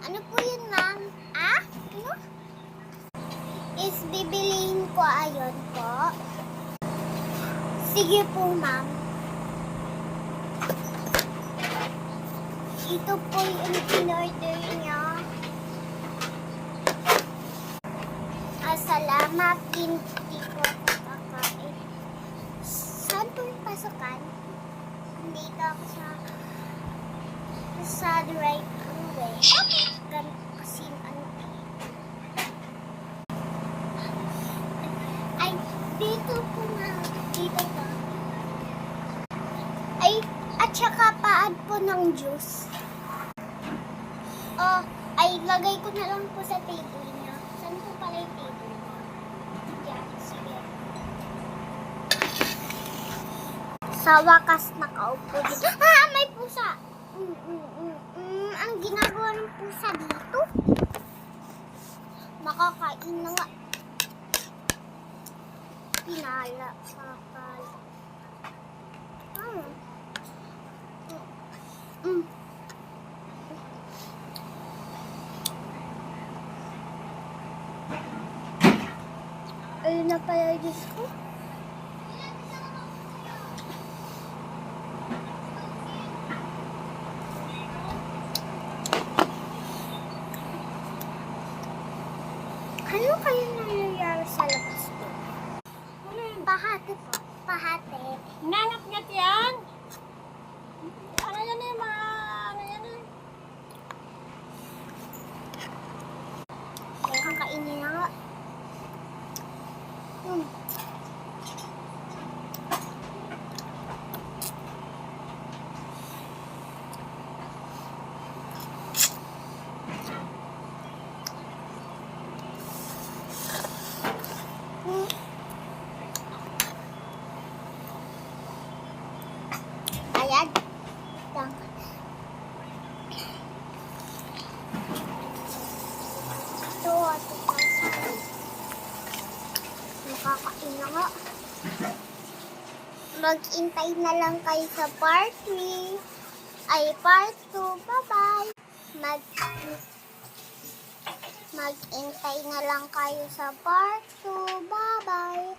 Ano po yun, ma'am? Ah? Ano? Is bibiliin ko ayon po. Sige po, ma'am. Ito po yung in-order niya. Salamat din po kakain. Saan po yung pasukan? Dito ako sa right way. Kasi ano ay dito po nga. Dito po. Ay, at saka paad po ng juice. Oh, ay lagay ko na lang po sa table niya. Saan po pala yung table? Yan, sige. Sa wakas nakaupo dito. Ah, may pusa! Ang ginagawa ng pusa dito? Makakain na nga. Pinala. Sakal. Ayun na pala yung Diyos ko. Ano kayo nangyayari sa labas ko? Pahati po. Pahati. Nangat-ngat yan. Ano yan eh, mga ano yan eh. Kaya kainin na nga. Ayan. Ito, nakakain na nga. Mag-intay na lang kayo sa part 3. Ay, part 2. Bye-bye. Mag-intay na lang kayo sa part 2. Bye-bye.